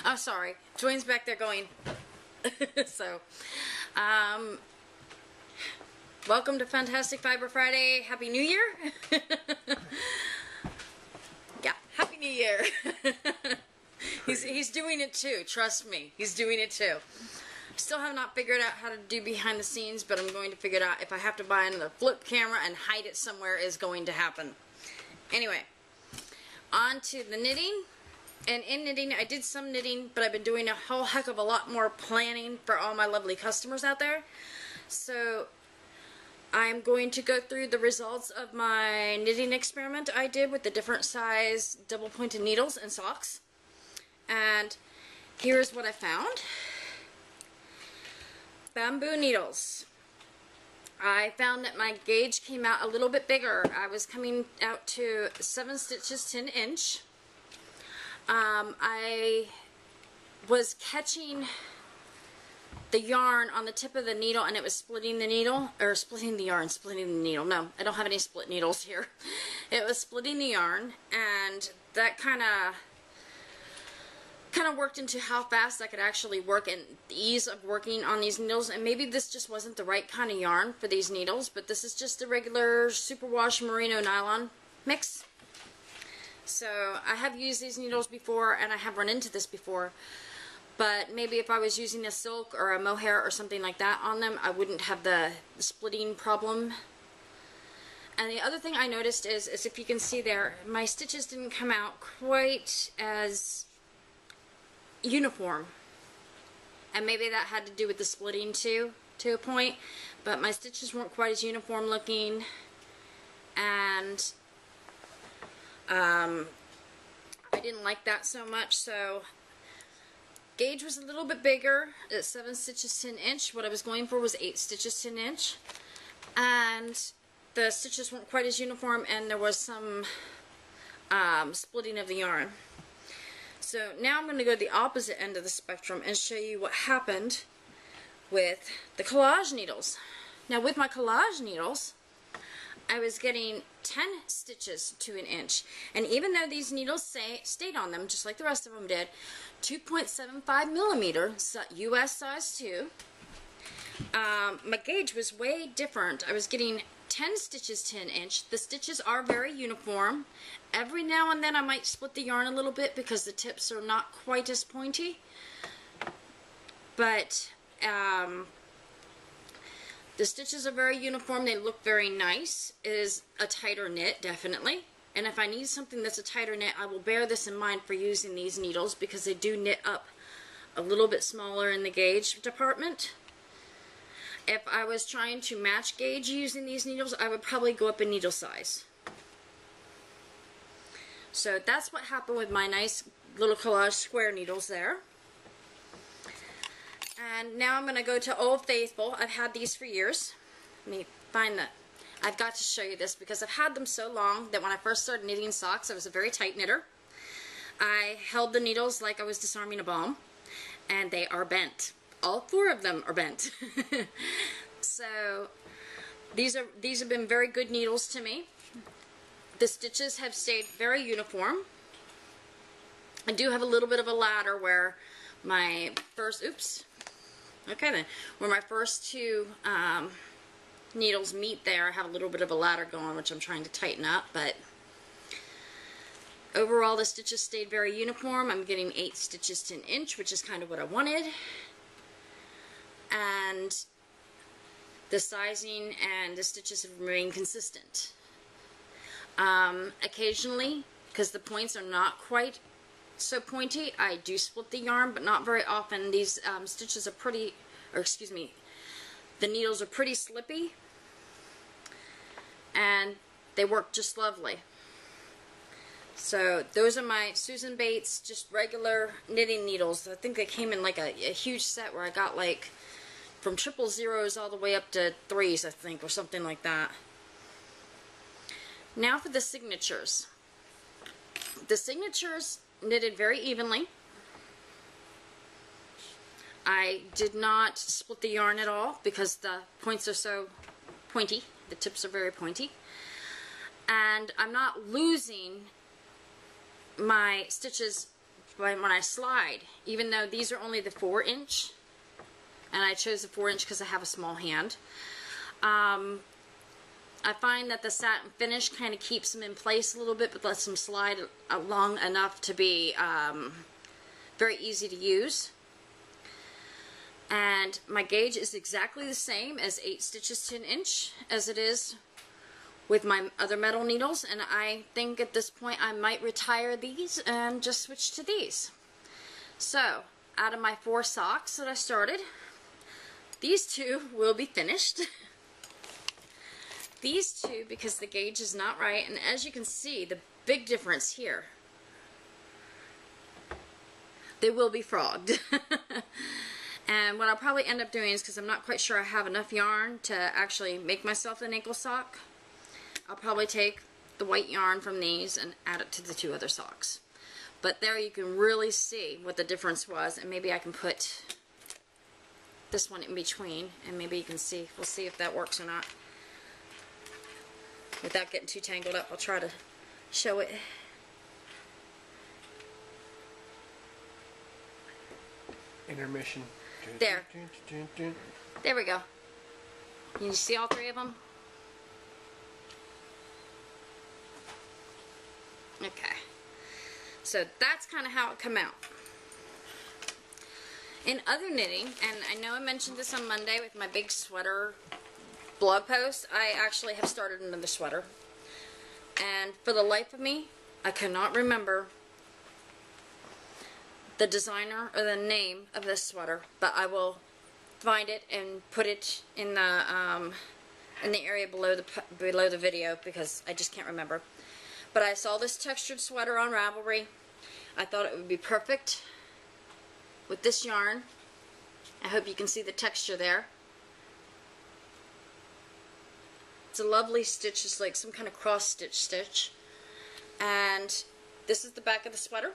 I'm sorry. Dwayne's back there going. So, welcome to Fantastic Fiber Friday. Happy New Year. Yeah, Happy New Year. He's doing it too. Trust me, he's doing it too. Still have not figured out how to do behind the scenes, but I'm going to figure it out. If I have to buy another flip camera and hide it somewhere, is going to happen. Anyway, on to the knitting. And in knitting, I did some knitting, but I've been doing a whole heck of a lot more planning for all my lovely customers out there. So I'm going to go through the results of my knitting experiment I did with the different size double pointed needles and socks. And here's what I found. Bamboo needles. I found that my gauge came out a little bit bigger. I was coming out to 7 stitches 10 inch. I was catching the yarn on the tip of the needle and it was splitting the needle, or splitting the yarn, splitting the needle. No, I don't have any split needles here. It was splitting the yarn, and that kind of worked into how fast I could actually work and the ease of working on these needles. And maybe this just wasn't the right kind of yarn for these needles, but this is just a regular superwash merino nylon mix. So I have used these needles before and I have run into this before, but maybe if I was using a silk or a mohair or something like that on them, I wouldn't have the splitting problem. And the other thing I noticed is if you can see there, my stitches didn't come out quite as uniform, and maybe that had to do with the splitting too, to a point, but my stitches weren't quite as uniform looking, and I didn't like that so much. So gauge was a little bit bigger at 7 stitches 10 inch. What I was going for was 8 stitches 10 inch, and the stitches weren't quite as uniform, and there was some splitting of the yarn. So now I'm going to go to the opposite end of the spectrum and show you what happened with the collage needles. Now with my collage needles, I was getting 10 stitches to an inch, and even though these needles stayed on them just like the rest of them did, 2.75 millimeter US size 2, my gauge was way different. I was getting 10 stitches 10 inch. The stitches are very uniform. Every now and then I might split the yarn a little bit because the tips are not quite as pointy, but the stitches are very uniform. They look very nice. It is a tighter knit, definitely. And if I need something that's a tighter knit, I will bear this in mind for using these needles, because they do knit up a little bit smaller in the gauge department. If I was trying to match gauge using these needles, I would probably go up in needle size. So that's what happened with my nice little collage square needles there. And now I'm going to go to Old Faithful. I've had these for years. Let me find that. I've got to show you this because I've had them so long that when I first started knitting socks, I was a very tight knitter. I held the needles like I was disarming a bomb, and they are bent. All 4 of them are bent. So these have been very good needles to me. The stitches have stayed very uniform. I do have a little bit of a ladder where my first, where my first 2 needles meet there. I have a little bit of a ladder going, which I'm trying to tighten up, but overall the stitches stayed very uniform. I'm getting 8 stitches 10 inch, which is kind of what I wanted. And the sizing and the stitches have remained consistent. Occasionally, because the points are not quite so pointy, I do split the yarn, but not very often. These stitches are pretty, or excuse me, the needles are pretty slippy, and they work just lovely. So those are my Susan Bates, just regular knitting needles. I think they came in like a huge set where I got like from 000s all the way up to 3s, I think, or something like that. Now for the signatures. The signatures knitted very evenly. I did not split the yarn at all because the points are so pointy. The tips are very pointy. And I'm not losing my stitches when I slide, even though these are only the 4-inch, and I chose the 4-inch because I have a small hand, I find that the satin finish kind of keeps them in place a little bit, but lets them slide long enough to be very easy to use. And my gauge is exactly the same as 8 stitches to an inch as it is with my other metal needles, and I think at this point I might retire these and just switch to these. So, out of my 4 socks that I started, these 2 will be finished. These 2, because the gauge is not right, and as you can see, the big difference here, they will be frogged. And what I'll probably end up doing is, because I'm not quite sure I have enough yarn to actually make myself an ankle sock, I'll probably take the white yarn from these and add it to the 2 other socks. But there you can really see what the difference was, and maybe I can put this one in between, and maybe you can see, we'll see if that works or not. Without getting too tangled up, I'll try to show it. Intermission. There. There we go. Can you see all 3 of them? Okay. So that's kind of how it come out. In other knitting, and I know I mentioned this on Monday with my big sweater blog post, I actually have started another sweater. And for the life of me, I cannot remember the designer or the name of this sweater, but I will find it and put it in the area below the video, because I just can't remember. But I saw this textured sweater on Ravelry. I thought it would be perfect with this yarn. I hope you can see the texture there. It's a lovely stitch, it's like some kind of cross stitch. And this is the back of the sweater.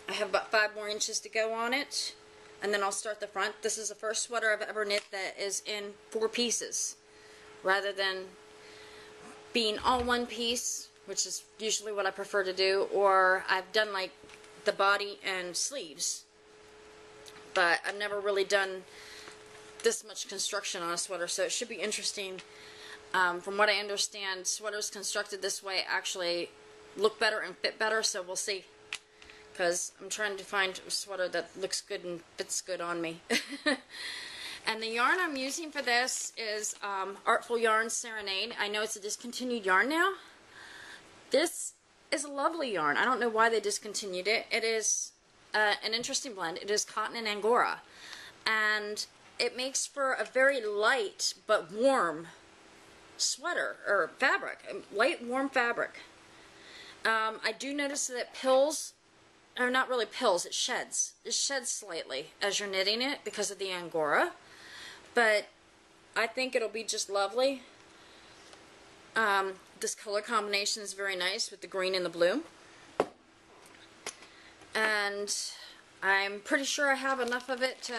I have about 5 more inches to go on it, and then I'll start the front. This is the first sweater I've ever knit that is in 4 pieces, rather than being all one piece, which is usually what I prefer to do, or I've done like the body and sleeves, but I've never really done this much construction on a sweater, so it should be interesting. From what I understand, sweaters constructed this way actually look better and fit better, so we'll see. Because I'm trying to find a sweater that looks good and fits good on me. And the yarn I'm using for this is Artful Yarn Serenade. I know it's a discontinued yarn now. This is a lovely yarn. I don't know why they discontinued it. It is an interesting blend. It is cotton and Angora. And it makes for a very light but warm sweater, or fabric. Light, warm fabric. I do notice that it pills, or not really pills, it sheds. It sheds slightly as you're knitting it because of the Angora. But I think it'll be just lovely. This color combination is very nice with the green and the blue. And I'm pretty sure I have enough of it to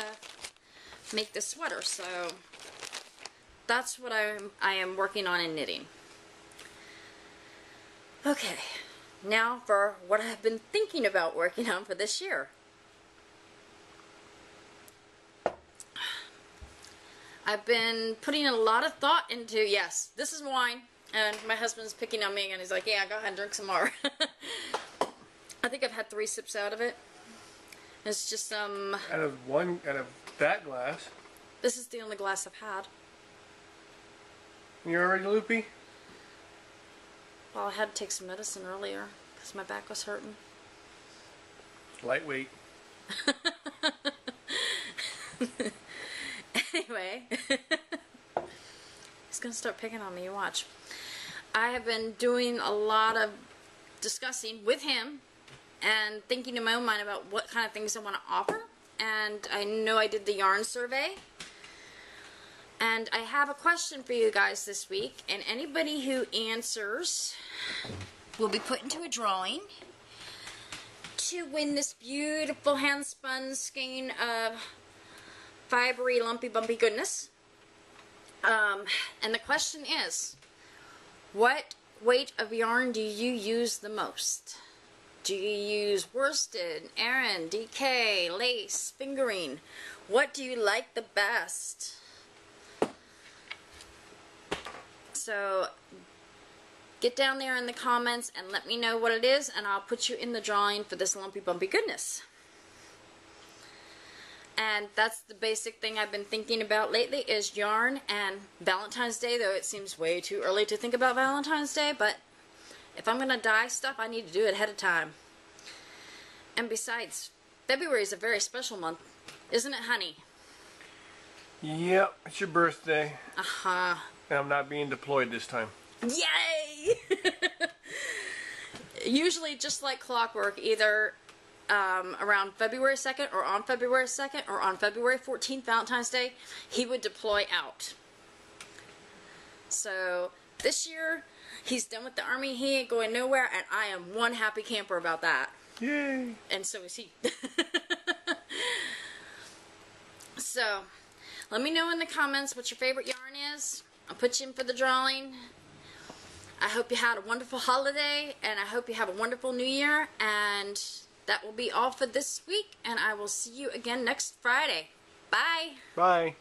make this sweater, so that's what I am working on in knitting. Okay, now for what I've been thinking about working on for this year. I've been putting a lot of thought into, yes, this is wine, and my husband's picking on me, and he's like, yeah, go ahead and drink some more. I think I've had 3 sips out of it. It's just some... Out of that glass. This is the only glass I've had. You're already loopy? Well, I had to take some medicine earlier because my back was hurting. Lightweight. Anyway, he's going to start picking on me, you watch. I have been doing a lot of discussing with him and thinking in my own mind about what kind of things I want to offer. And I know I did the yarn survey. And I have a question for you guys this week, and anybody who answers will be put into a drawing to win this beautiful hand-spun skein of fibery, lumpy, bumpy goodness. And the question is, what weight of yarn do you use the most? Do you use worsted, Aran, DK, lace, fingering? What do you like the best? So get down there in the comments and let me know what it is, and I'll put you in the drawing for this lumpy bumpy goodness. And that's the basic thing I've been thinking about lately is yarn and Valentine's Day, though it seems way too early to think about Valentine's Day, but if I'm going to dye stuff, I need to do it ahead of time. And besides, February is a very special month, isn't it, honey? Yep, it's your birthday. Uh-huh. And I'm not being deployed this time. Yay! Usually, just like clockwork, either around February 2nd or on February 2nd or on February 14th, Valentine's Day, he would deploy out. So this year, he's done with the Army. He ain't going nowhere, and I am one happy camper about that. Yay! And so is he. So, let me know in the comments what your favorite yarn is. I'll put you in for the drawing. I hope you had a wonderful holiday, and I hope you have a wonderful new year, and that will be all for this week, and I will see you again next Friday. Bye! Bye!